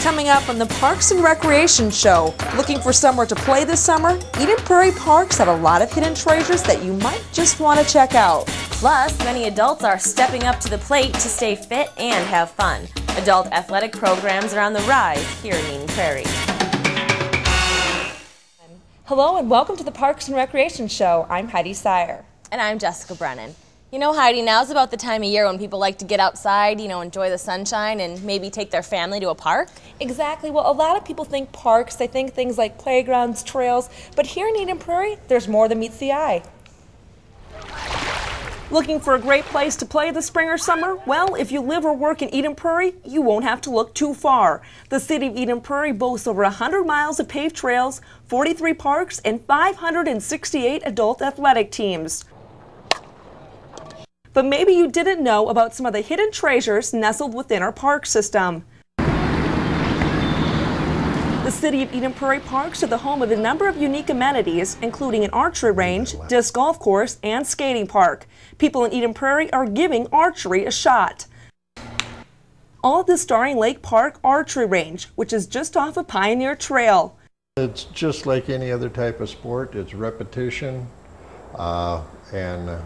Coming up on the Parks and Recreation Show, looking for somewhere to play this summer? Eden Prairie Parks have a lot of hidden treasures that you might just want to check out. Plus, many adults are stepping up to the plate to stay fit and have fun. Adult athletic programs are on the rise here in Eden Prairie. Hello and welcome to the Parks and Recreation Show. I'm Heidi Sire. And I'm Jessica Brennan. You know, Heidi, now's about the time of year when people like to get outside, enjoy the sunshine and maybe take their family to a park. Exactly. Well, a lot of people think parks, they think things like playgrounds, trails, but here in Eden Prairie, there's more than meets the eye. Looking for a great place to play this spring or summer? Well, if you live or work in Eden Prairie, you won't have to look too far. The city of Eden Prairie boasts over 100 miles of paved trails, 43 parks, and 568 adult athletic teams. But maybe you didn't know about some of the hidden treasures nestled within our park system. The city of Eden Prairie Parks are the home of a number of unique amenities, including an archery range, disc golf course, and skating park. People in Eden Prairie are giving archery a shot. All at the Starring Lake Park Archery Range, which is just off of Pioneer Trail. It's just like any other type of sport. It's repetition and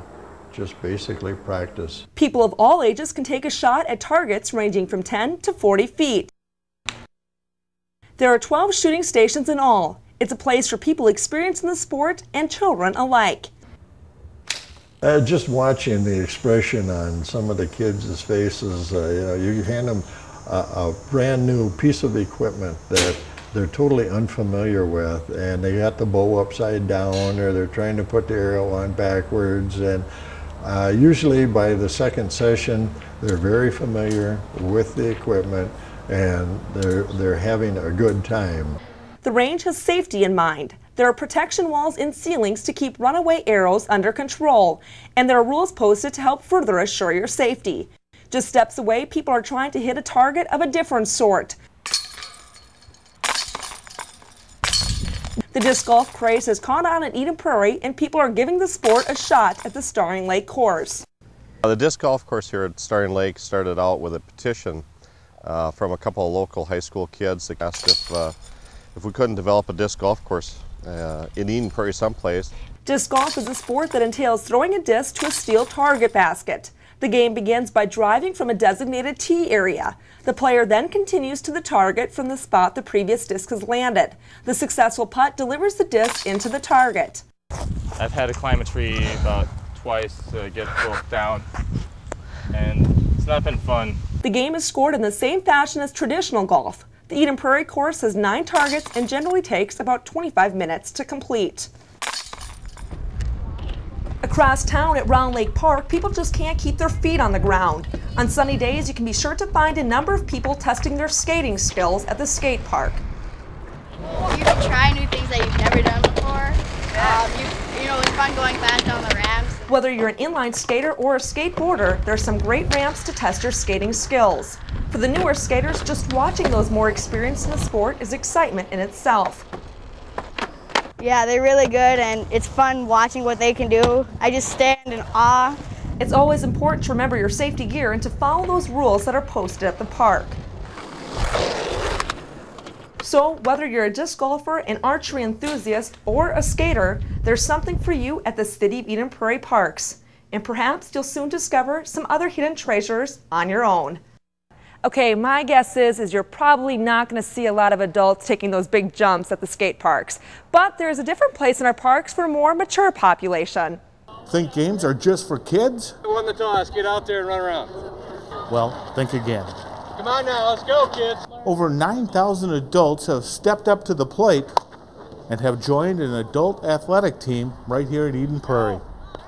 just basically practice. People of all ages can take a shot at targets ranging from 10 to 40 feet. There are 12 shooting stations in all. It's a place for people experiencing the sport and children alike. Just watching the expression on some of the kids' faces, you hand them a brand new piece of equipment that they're totally unfamiliar with, and they got the bow upside down or they're trying to put the arrow on backwards, and usually by the second session they're very familiar with the equipment and they're having a good time. The range has safety in mind. There are protection walls in ceilings to keep runaway arrows under control, and there are rules posted to help further assure your safety. Just steps away, people are trying to hit a target of a different sort. The disc golf craze has caught on in Eden Prairie, and people are giving the sport a shot at the Starring Lake course. The disc golf course here at Starring Lake started out with a petition from a couple of local high school kids that asked if we couldn't develop a disc golf course in Eden Prairie someplace. Disc golf is a sport that entails throwing a disc to a steel target basket. The game begins by driving from a designated tee area. The player then continues to the target from the spot the previous disc has landed. The successful putt delivers the disc into the target. I've had to climb a tree about twice to get broke down, and it's not been fun. The game is scored in the same fashion as traditional golf. The Eden Prairie course has 9 targets and generally takes about 25 minutes to complete. Across town at Round Lake Park, people just can't keep their feet on the ground. On sunny days, you can be sure to find a number of people testing their skating skills at the skate park. You can try new things that you've never done before. It's fun going fast down the ramps. Whether you're an inline skater or a skateboarder, there's some great ramps to test your skating skills. For the newer skaters, just watching those more experienced in the sport is excitement in itself. Yeah, they're really good, and it's fun watching what they can do. I just stand in awe. It's always important to remember your safety gear and to follow those rules that are posted at the park. So, whether you're a disc golfer, an archery enthusiast, or a skater, there's something for you at the City of Eden Prairie Parks. And perhaps you'll soon discover some other hidden treasures on your own. Okay, my guess is you're probably not going to see a lot of adults taking those big jumps at the skate parks. But there's a different place in our parks for a more mature population. Think games are just for kids? Who won the toss? Get out there and run around. Well, think again. Come on now, let's go, kids. Over 9,000 adults have stepped up to the plate and have joined an adult athletic team right here at Eden Prairie.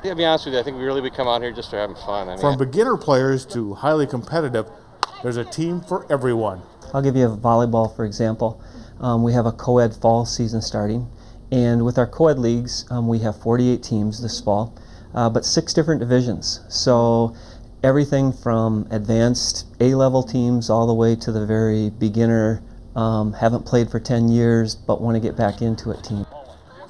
Yeah, to be honest with you, I think we really come out here just for having fun. From beginner players to highly competitive, there's a team for everyone. I'll give you a volleyball, for example. We have a co-ed fall season starting, and with our co-ed leagues, we have 48 teams this fall, but 6 different divisions. So everything from advanced A-level teams all the way to the very beginner, haven't played for 10 years but want to get back into it team.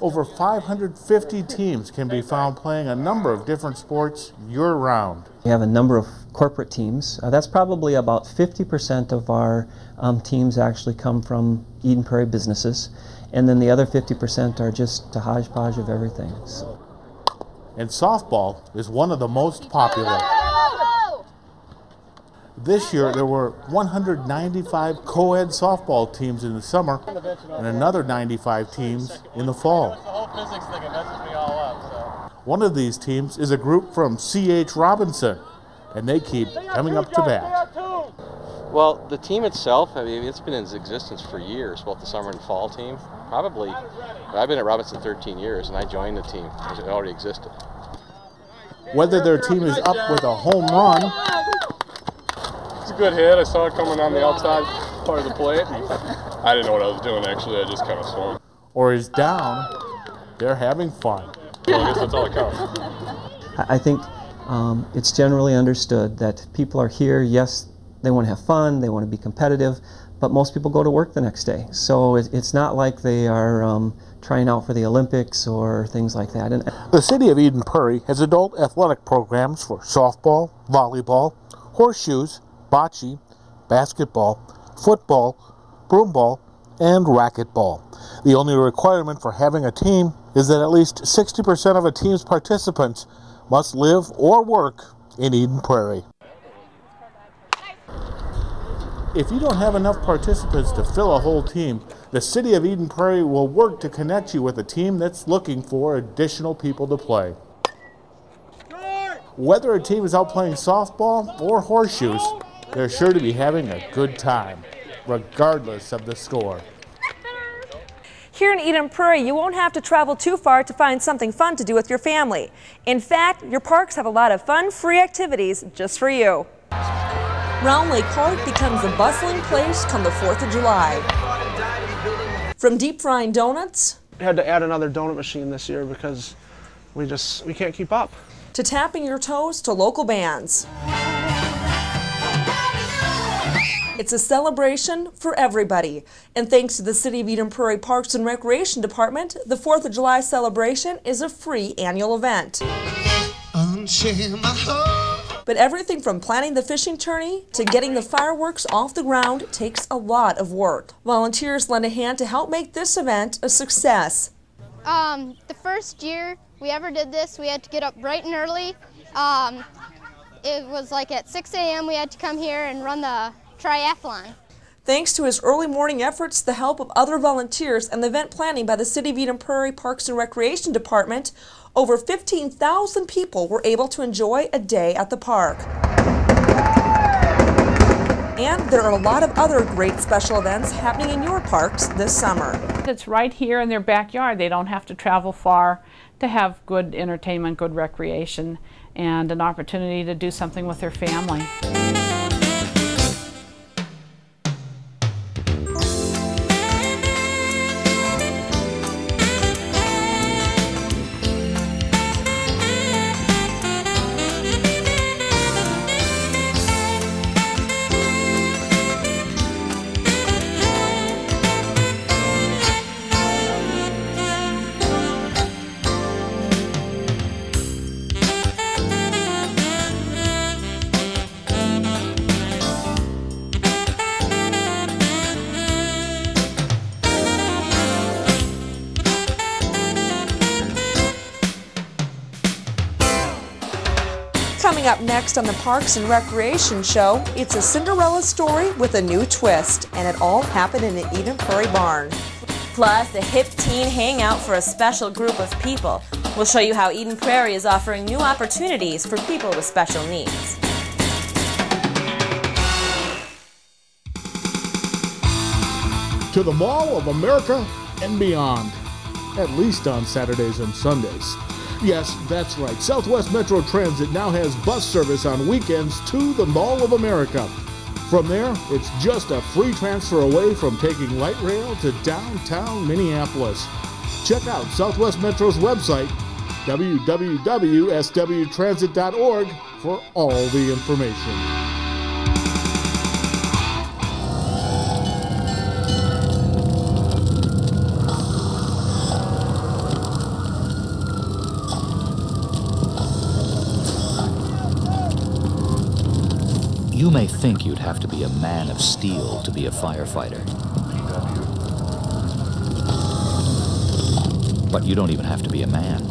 Over 550 teams can be found playing a number of different sports year-round. We have a number of corporate teams. That's probably about 50% of our teams actually come from Eden Prairie businesses, and then the other 50% are just a hodgepodge of everything. So. And softball is one of the most popular. This year there were 195 co-ed softball teams in the summer and another 95 teams in the fall. One of these teams is a group from C.H. Robinson, and they keep coming up to bat. Well, the team itself, I mean, it's been in existence for years, both the summer and fall team. Probably, I've been at Robinson 13 years, and I joined the team because it already existed. Whether their team is up with a home run, it's a good hit. I saw it coming on the outside part of the plate. I didn't know what I was doing, actually. I just kind of swung. Or is down, they're having fun. Well, I guess that's all that counts. I think it's generally understood that people are here, yes, they want to have fun, they want to be competitive, but most people go to work the next day. So it's not like they are trying out for the Olympics or things like that. And the City of Eden Prairie has adult athletic programs for softball, volleyball, horseshoes, bocce, basketball, football, broomball, and racquetball. The only requirement for having a team is that at least 60% of a team's participants must live or work in Eden Prairie. If you don't have enough participants to fill a whole team, the City of Eden Prairie will work to connect you with a team that's looking for additional people to play. Whether a team is out playing softball or horseshoes, they're sure to be having a good time, regardless of the score. Here in Eden Prairie, you won't have to travel too far to find something fun to do with your family. In fact, your parks have a lot of fun, free activities just for you. Round Lake Park becomes a bustling place come the 4th of July. From deep frying donuts, we had to add another donut machine this year because we can't keep up, to tapping your toes to local bands. It's a celebration for everybody. And thanks to the City of Eden Prairie Parks and Recreation Department, the 4th of July celebration is a free annual event. But everything from planning the fishing tourney to getting the fireworks off the ground takes a lot of work. Volunteers lend a hand to help make this event a success. The first year we ever did this, we had to get up bright and early. It was like at 6 a.m. we had to come here and run the triathlon. Thanks to his early morning efforts, the help of other volunteers, and the event planning by the City of Eden Prairie Parks and Recreation Department, over 15,000 people were able to enjoy a day at the park. And there are a lot of other great special events happening in your parks this summer. It's right here in their backyard. They don't have to travel far to have good entertainment, good recreation, and an opportunity to do something with their family. Coming up next on the Parks and Recreation Show, it's a Cinderella story with a new twist, and it all happened in the Eden Prairie barn. Plus, the hip teen hangout for a special group of people. We'll show you how Eden Prairie is offering new opportunities for people with special needs. To the Mall of America and beyond, at least on Saturdays and Sundays. Yes, that's right. Southwest Metro Transit now has bus service on weekends to the Mall of America. From there, it's just a free transfer away from taking light rail to downtown Minneapolis. Check out Southwest Metro's website, www.swtransit.org, for all the information. may think you'd have to be a man of steel to be a firefighter. But you don't even have to be a man.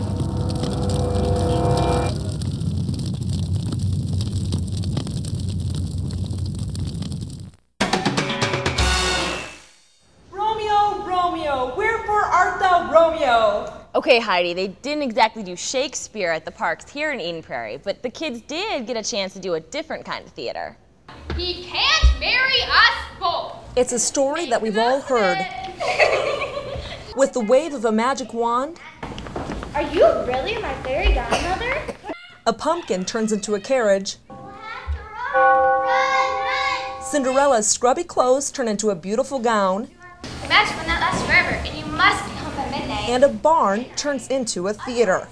Romeo, Romeo, wherefore art thou Romeo? Okay, Heidi, they didn't exactly do Shakespeare at the parks here in Eden Prairie, but the kids did get a chance to do a different kind of theater. He can't marry us both. It's a story that we've all heard. With the wave of a magic wand, Are you really my fairy godmother? a pumpkin turns into a carriage. Cinderella's scrubby clothes turn into a beautiful gown. The magic will not last forever, and you must be home by midnight. And a barn turns into a theater.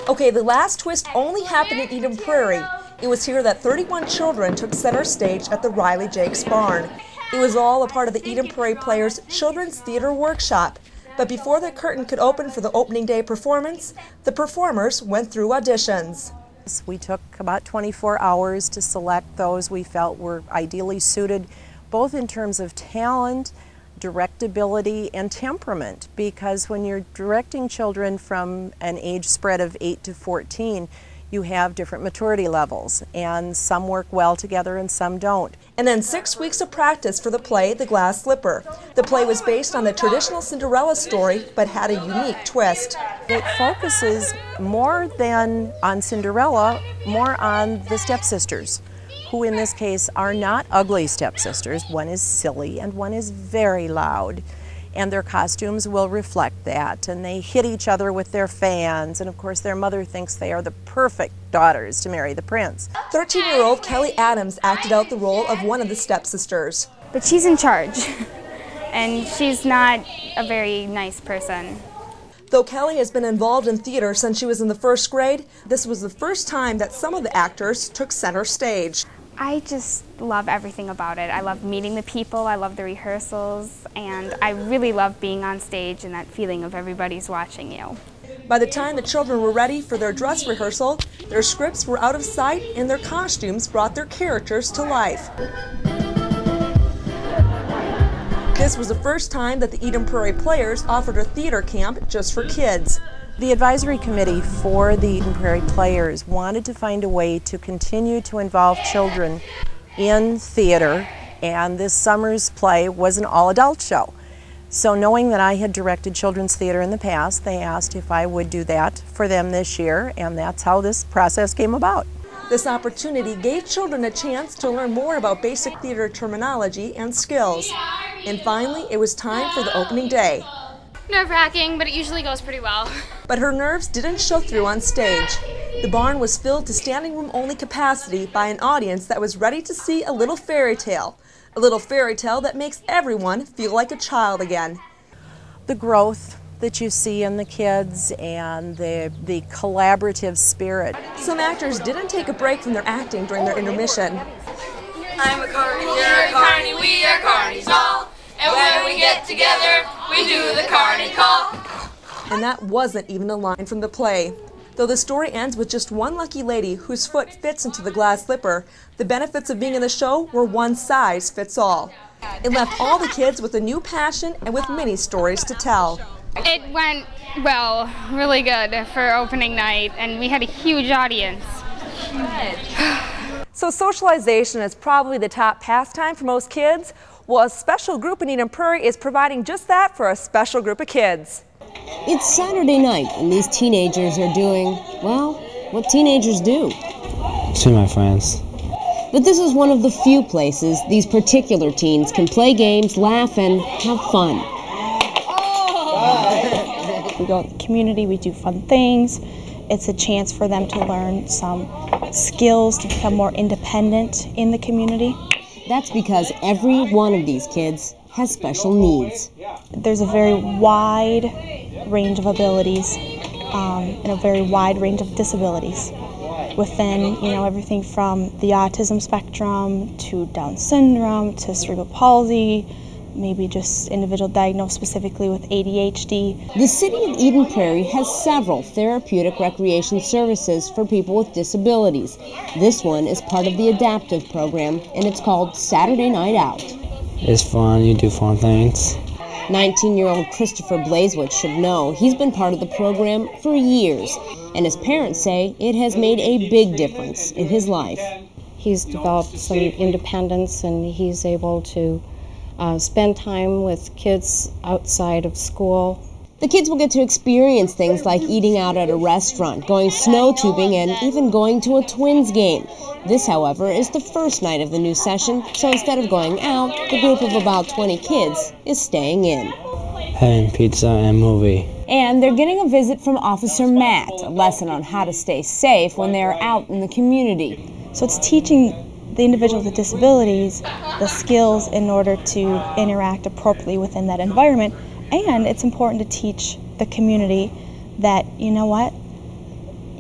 Okay, the last twist only happened in Eden Prairie. It was here that 31 children took center stage at the Riley Jakes Barn. It was all a part of the Eden Prairie Players Children's Theater Workshop. But before the curtain could open for the opening day performance, the performers went through auditions. We took about 24 hours to select those we felt were ideally suited, both in terms of talent, directability, and temperament, because when you're directing children from an age spread of 8 to 14, you have different maturity levels, and some work well together and some don't. And then 6 weeks of practice for the play, The Glass Slipper. The play was based on the traditional Cinderella story, but had a unique twist. It focuses more than on Cinderella, more on the stepsisters, who in this case are not ugly stepsisters. One is silly and one is very loud. And their costumes will reflect that, and they hit each other with their fans, and of course their mother thinks they are the perfect daughters to marry the prince. 13-year-old Kelly Adams acted out the role of one of the stepsisters. But she's in charge, and she's not a very nice person. Though Kelly has been involved in theater since she was in the first grade, this was the first time that some of the actors took center stage. I just love everything about it. I love meeting the people, I love the rehearsals, and I really love being on stage and that feeling of everybody's watching you. By the time the children were ready for their dress rehearsal, their scripts were out of sight and their costumes brought their characters to life. This was the first time that the Eden Prairie Players offered a theater camp just for kids. The advisory committee for the Eden Prairie Players wanted to find a way to continue to involve children in theater, and this summer's play was an all-adult show. So knowing that I had directed children's theater in the past, they asked if I would do that for them this year, and that's how this process came about. This opportunity gave children a chance to learn more about basic theater terminology and skills. And finally, it was time for the opening day. Nerve-wracking, but it usually goes pretty well. But her nerves didn't show through on stage. The barn was filled to standing room only capacity by an audience that was ready to see a little fairy tale that makes everyone feel like a child again. The growth that you see in the kids and the collaborative spirit. Some actors didn't take a break from their acting during their intermission. I'm a carny, you're a carny, we are carnies all. And when we get together, we do the carny call. And that wasn't even a line from the play. Though the story ends with just one lucky lady whose foot fits into the glass slipper, the benefits of being in the show were one size fits all. It left all the kids with a new passion and with many stories to tell. It went well, really good for opening night, and we had a huge audience. So socialization is probably the top pastime for most kids. Well, a special group in Eden Prairie is providing just that for a special group of kids. It's Saturday night, and these teenagers are doing, well, what teenagers do. See my friends. But this is one of the few places these particular teens can play games, laugh, and have fun. We go to the community, we do fun things. It's a chance for them to learn some skills to become more independent in the community. That's because every one of these kids has special needs. There's a very wide range of abilities and a very wide range of disabilities within, everything from the autism spectrum to Down syndrome to cerebral palsy, maybe just individual diagnosed specifically with ADHD. The city of Eden Prairie has several therapeutic recreation services for people with disabilities. This one is part of the adaptive program, and it's called Saturday Night Out. It's fun, you do fun things. 19-year-old Christopher Blazewood should know he's been part of the program for years, and his parents say it has made a big difference in his life. He's developed some independence, and he's able to spend time with kids outside of school. The kids will get to experience things like eating out at a restaurant, going snow tubing, and even going to a Twins game. This, however, is the first night of the new session, so instead of going out, the group of about 20 kids is staying in. Having pizza and movie. And they're getting a visit from Officer Matt, a lesson on how to stay safe when they are out in the community. So it's teaching the individuals with disabilities the skills in order to interact appropriately within that environment. And it's important to teach the community that, you know what,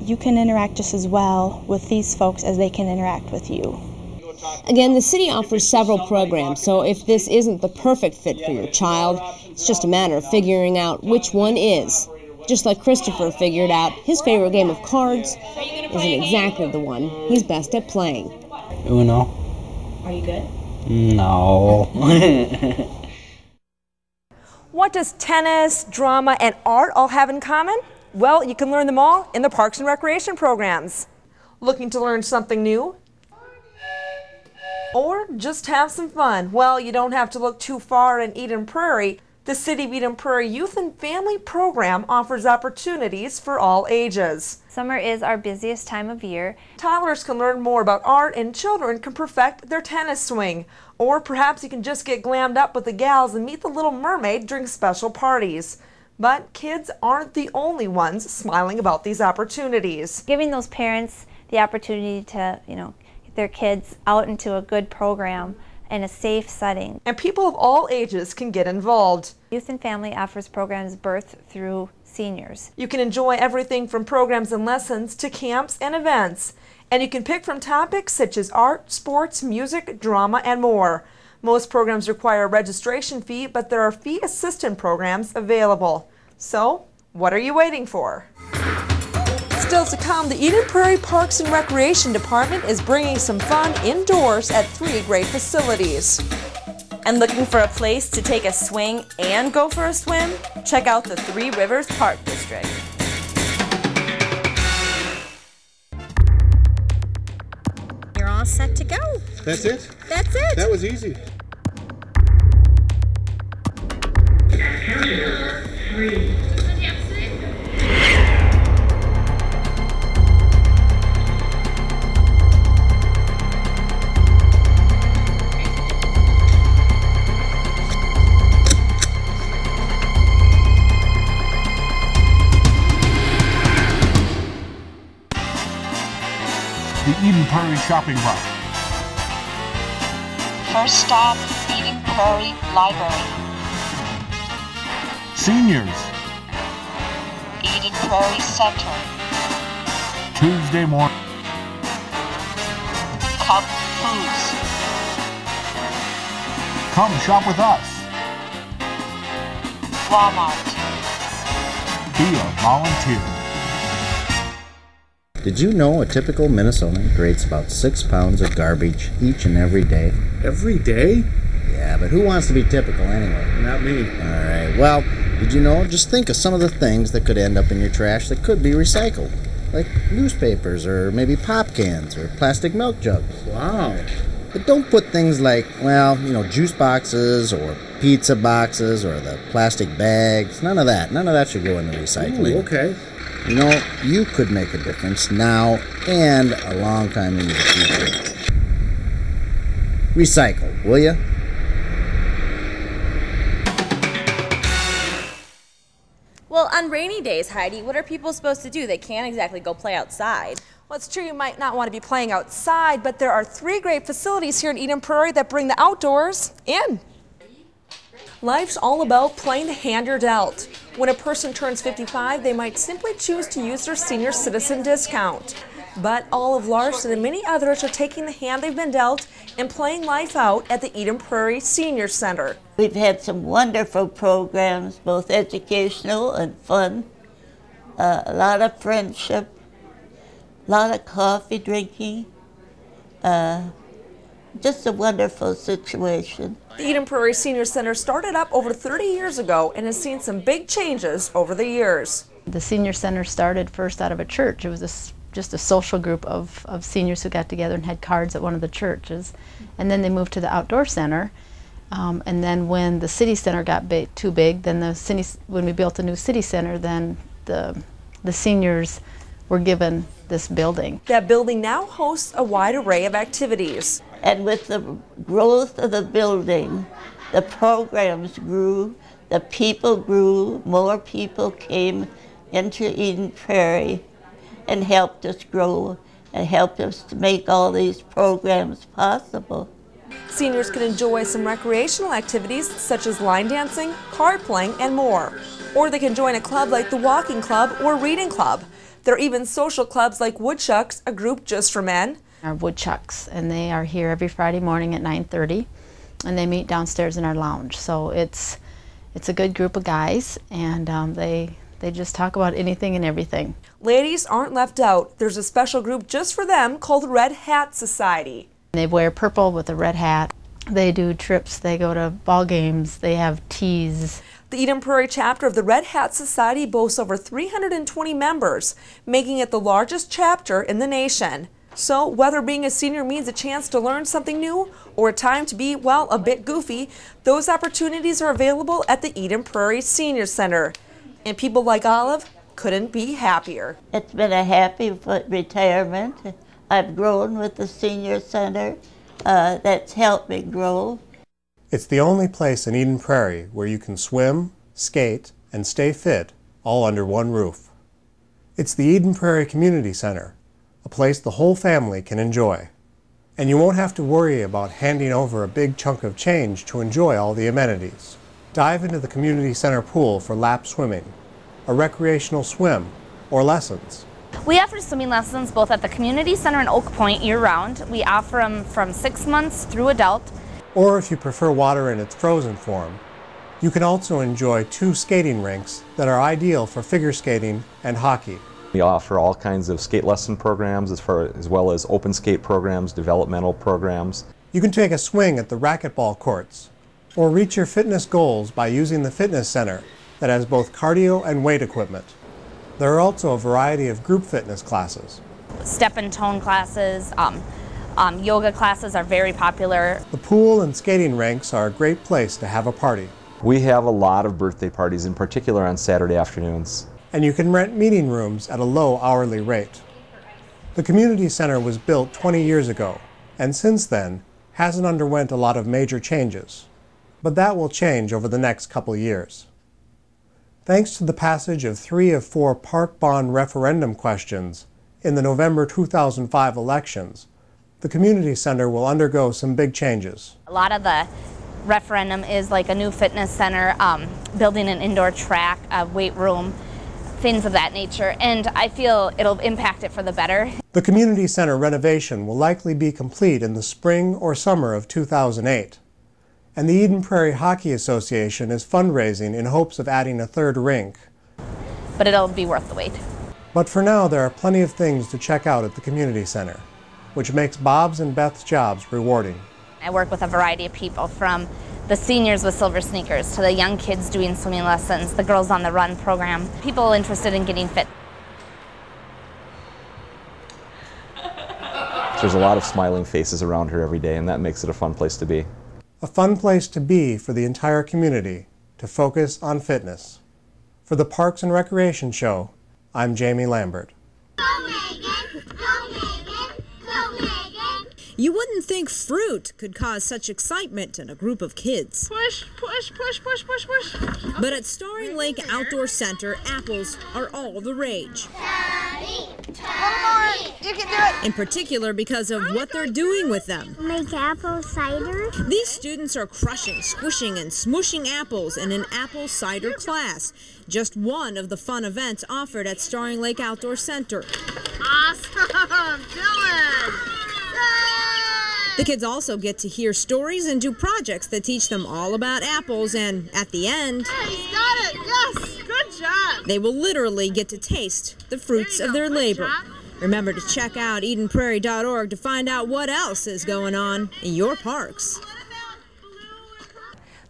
you can interact just as well with these folks as they can interact with you. Again, the city offers several programs, so if this isn't the perfect fit for your child, it's just a matter of figuring out which one is. Just like Christopher figured out his favorite game of cards isn't exactly the one he's best at playing. Uno. Are you good? No. What does tennis, drama, and art all have in common? Well, you can learn them all in the Parks and Recreation programs. Looking to learn something new? Or just have some fun? Well, you don't have to look too far in Eden Prairie. The City of Eden Prairie Youth and Family Program offers opportunities for all ages. Summer is our busiest time of year. Toddlers can learn more about art, and children can perfect their tennis swing. Or perhaps you can just get glammed up with the gals and meet the Little Mermaid during special parties. But kids aren't the only ones smiling about these opportunities. Giving those parents the opportunity to, get their kids out into a good program in a safe setting. And people of all ages can get involved. Youth and Family offers programs birth through seniors. You can enjoy everything from programs and lessons to camps and events. And you can pick from topics such as art, sports, music, drama, and more. Most programs require a registration fee, but there are fee assistant programs available. So, what are you waiting for? Still to come, the Eden Prairie Parks and Recreation Department is bringing some fun indoors at 3 great facilities. And looking for a place to take a swing and go for a swim? Check out the Three Rivers Park District. You're all set to go. That's it? That's it. That was easy. Countdown 3. The Eden Prairie Shopping Route. First stop, Eden Prairie Library. Seniors. Eden Prairie Center. Tuesday morning. Cub Foods. Come shop with us. Walmart. Be a volunteer. Did you know a typical Minnesotan creates about 6 pounds of garbage each and every day? Every day? Yeah, but who wants to be typical anyway? Not me. Alright, well, did you know? Just think of some of the things that could end up in your trash that could be recycled. Like newspapers, or maybe pop cans, or plastic milk jugs. Wow. But don't put things like, juice boxes, or pizza boxes, or the plastic bags. None of that. None of that should go in the recycling. Ooh, okay. You could make a difference now and a long time into the future. Recycle, will you? Well, on rainy days, Heidi, what are people supposed to do? They can't exactly go play outside. Well, it's true you might not want to be playing outside, but there are 3 great facilities here in Eden Prairie that bring the outdoors in. Life's all about playing the hand you're dealt. When a person turns 55, they might simply choose to use their senior citizen discount. But Olive Larson and many others are taking the hand they've been dealt and playing life out at the Eden Prairie Senior Center. We've had some wonderful programs, both educational and fun, a lot of friendship, a lot of coffee drinking, just a wonderful situation. The Eden Prairie Senior Center started up over 30 years ago and has seen some big changes over the years. The Senior Center started first out of a church. It was just a social group of seniors who got together and had cards at one of the churches. And then they moved to the outdoor center. And then when the city center got too big, then when we built a new city center, then the seniors were given this building. That building now hosts a wide array of activities. And with the growth of the building, the programs grew, the people grew, more people came into Eden Prairie and helped us grow and helped us to make all these programs possible. Seniors can enjoy some recreational activities such as line dancing, card playing, and more. Or they can join a club like the Walking Club or Reading Club. There are even social clubs like Woodchucks, a group just for men. Our Woodchucks, and they are here every Friday morning at 9:30, and they meet downstairs in our lounge. So it's a good group of guys, and they just talk about anything and everything. Ladies aren't left out. There's a special group just for them called the Red Hat Society. They wear purple with a red hat. They do trips, they go to ball games, they have teas. The Eden Prairie chapter of the Red Hat Society boasts over 320 members, making it the largest chapter in the nation. So whether being a senior means a chance to learn something new or a time to be, well, a bit goofy, those opportunities are available at the Eden Prairie Senior Center. And people like Olive couldn't be happier. It's been a happy retirement. I've grown with the Senior Center. That's helped me grow. It's the only place in Eden Prairie where you can swim, skate, and stay fit all under one roof. It's the Eden Prairie Community Center, a place the whole family can enjoy. And you won't have to worry about handing over a big chunk of change to enjoy all the amenities. Dive into the Community Center pool for lap swimming, a recreational swim, or lessons. We offer swimming lessons both at the Community Center in Oak Point year-round. We offer them from 6 months through adult. Or if you prefer water in its frozen form, you can also enjoy 2 skating rinks that are ideal for figure skating and hockey. We offer all kinds of skate lesson programs as well as open skate programs, developmental programs. You can take a swing at the racquetball courts or reach your fitness goals by using the fitness center that has both cardio and weight equipment. There are also a variety of group fitness classes. Step and tone classes, yoga classes are very popular. The pool and skating rinks are a great place to have a party. We have a lot of birthday parties, in particular on Saturday afternoons. And you can rent meeting rooms at a low hourly rate. The community center was built 20 years ago, and since then hasn't underwent a lot of major changes. But that will change over the next couple years. Thanks to the passage of 3 of 4 park bond referendum questions in the November 2005 elections, the community center will undergo some big changes. A lot of the referendum is like a new fitness center, building an indoor track, a weight room, things of that nature, and I feel it'll impact it for the better. The community center renovation will likely be complete in the spring or summer of 2008. And the Eden Prairie Hockey Association is fundraising in hopes of adding a 3rd rink. But it'll be worth the wait. But for now, there are plenty of things to check out at the community center, which makes Bob's and Beth's jobs rewarding. I work with a variety of people, from the seniors with silver sneakers to the young kids doing swimming lessons, the Girls on the Run program, people interested in getting fit. There's a lot of smiling faces around here every day, and that makes it a fun place to be. A fun place to be for the entire community to focus on fitness. For the Parks and Recreation Show, I'm Jamie Lambert. You wouldn't think fruit could cause such excitement in a group of kids. Push, push, push, push, push, push. But at Starring Lake Outdoor Center, apples are all the rage. You can do it. In particular because of what they're doing with them. Make apple cider. These students are crushing, squishing, and smooshing apples in an apple cider class. Just one of the fun events offered at Starring Lake Outdoor Center. Awesome! Dylan! The kids also get to hear stories and do projects that teach them all about apples, and at the end, He's got it! Yes! Good job! they will literally get to taste the fruits of their labor. Remember to check out EdenPrairie.org to find out what else is going on in your parks.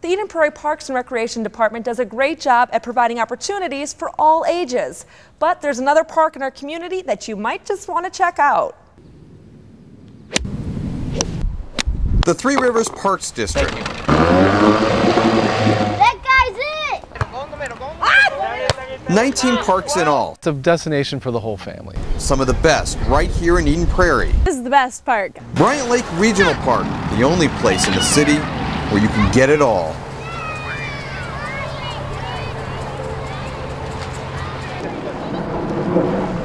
The Eden Prairie Parks and Recreation Department does a great job at providing opportunities for all ages. But there's another park in our community that you might just want to check out. The Three Rivers Parks District. That guy's it! 19 parks in all. It's a destination for the whole family. Some of the best right here in Eden Prairie. This is the best park. Bryant Lake Regional Park, the only place in the city where you can get it all.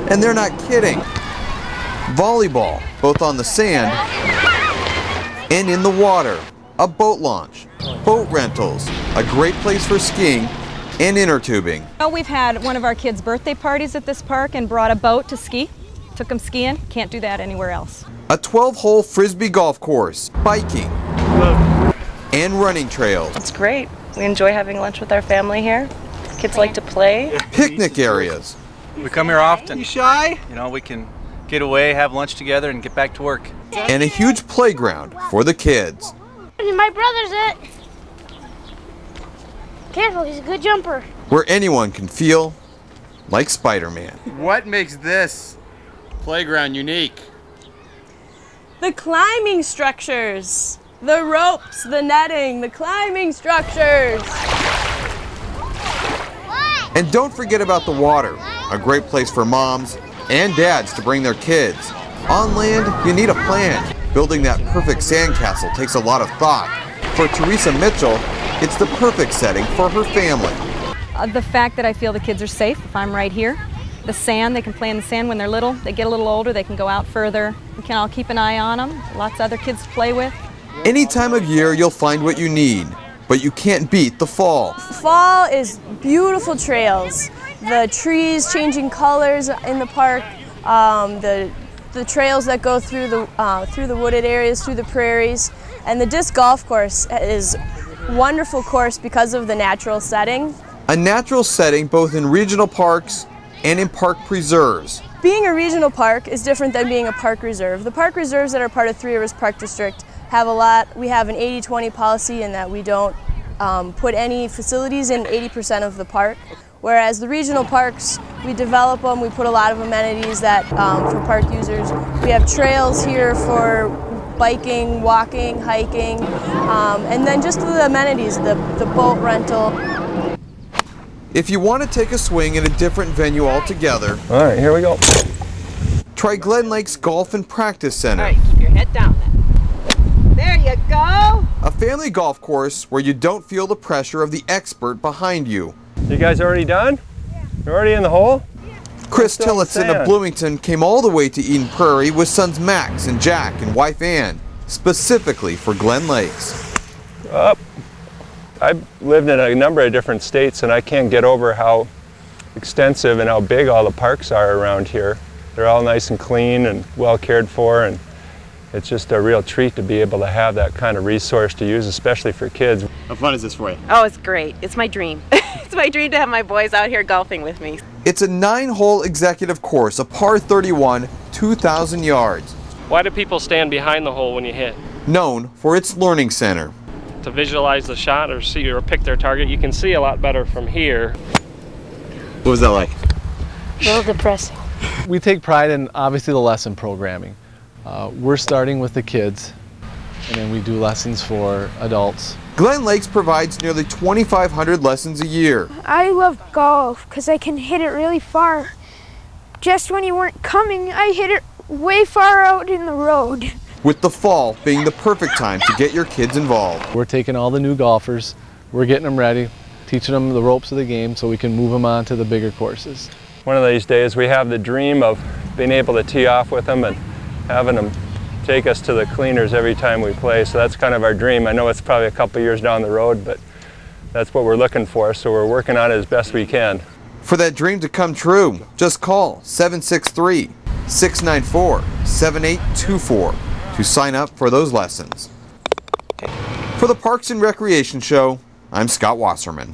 And they're not kidding. Volleyball, both on the sand and in the water. A boat launch, boat rentals, a great place for skiing and inner tubing. We've had one of our kids' birthday parties at this park and brought a boat to ski. Took them skiing. Can't do that anywhere else. A 12-hole frisbee golf course, biking, and running trails. It's great. We enjoy having lunch with our family here. Kids like to play. Picnic areas. We come here often. You shy? You know, we can get away, have lunch together, and get back to work. And a huge playground for the kids. My brother's it. Careful, he's a good jumper. Where anyone can feel like Spider-Man. What makes this playground unique? The climbing structures. The ropes, the netting, the climbing structures. And don't forget about the water. A great place for moms and dads to bring their kids. On land, you need a plan. Building that perfect sandcastle takes a lot of thought. For Teresa Mitchell, it's the perfect setting for her family. The fact that I feel the kids are safe if I'm right here. The sand, they can play in the sand when they're little. They get a little older, they can go out further. We can all keep an eye on them. Lots of other kids to play with. Any time of year, you'll find what you need. But you can't beat the fall. Fall is beautiful trails. The trees changing colors in the park, the trails that go through the wooded areas, through the prairies, and the disc golf course is a wonderful course because of the natural setting. A natural setting both in regional parks and in park preserves. Being a regional park is different than being a park reserve. The park reserves that are part of Three Rivers Park District have a lot. We have an 80-20 policy in that we don't put any facilities in 80% of the park. Whereas the regional parks, we develop them, we put a lot of amenities that for park users. We have trails here for biking, walking, hiking, and then just the amenities, the boat rental. If you want to take a swing in a different venue altogether, all right, here we go. Try Glen Lake's Golf and Practice Center. All right, keep your head down then. There you go. A family golf course where you don't feel the pressure of the expert behind you. You guys already done? Yeah. You're already in the hole? Chris Tillotson of Bloomington came all the way to Eden Prairie with sons Max and Jack and wife Ann, specifically for Glen Lakes. I've lived in a number of different states and I can't get over how extensive and how big all the parks are around here. They're all nice and clean and well cared for, and it's just a real treat to be able to have that kind of resource to use, especially for kids. How fun is this for you? Oh, it's great. It's my dream. It's my dream to have my boys out here golfing with me. It's a 9-hole executive course, a par 31, 2,000 yards. Why do people stand behind the hole when you hit? Known for its learning center. To visualize the shot or see or pick their target, you can see a lot better from here. What was that like? A little depressing. We take pride in obviously the lesson programming. We're starting with the kids, and then we do lessons for adults. Glen Lakes provides nearly 2,500 lessons a year. I love golf because I can hit it really far. Just when you weren't coming, I hit it way far out in the road. With the fall being the perfect time to get your kids involved. We're taking all the new golfers, we're getting them ready, teaching them the ropes of the game so we can move them on to the bigger courses. One of these days we have the dream of being able to tee off with them and having them take us to the cleaners every time we play, so that's kind of our dream. I know it's probably a couple years down the road, but that's what we're looking for, so we're working on it as best we can. For that dream to come true, just call 763 694-7824 to sign up for those lessons. For the Parks and Recreation Show, I'm Scott Wasserman.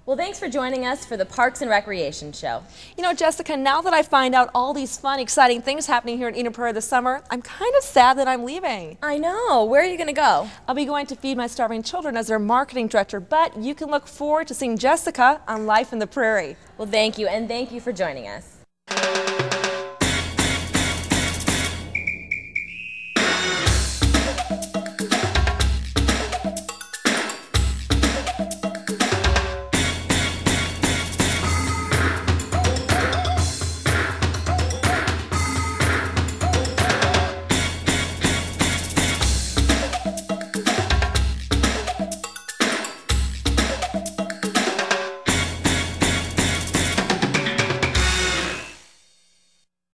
Well, thanks for joining us for the Parks and Recreation Show. You know, Jessica, now that I find out all these fun, exciting things happening here in Eden Prairie this summer, I'm kind of sad that I'm leaving. I know. Where are you going to go? I'll be going to Feed My Starving Children as their marketing director, but you can look forward to seeing Jessica on Life in the Prairie. Well, thank you, and thank you for joining us.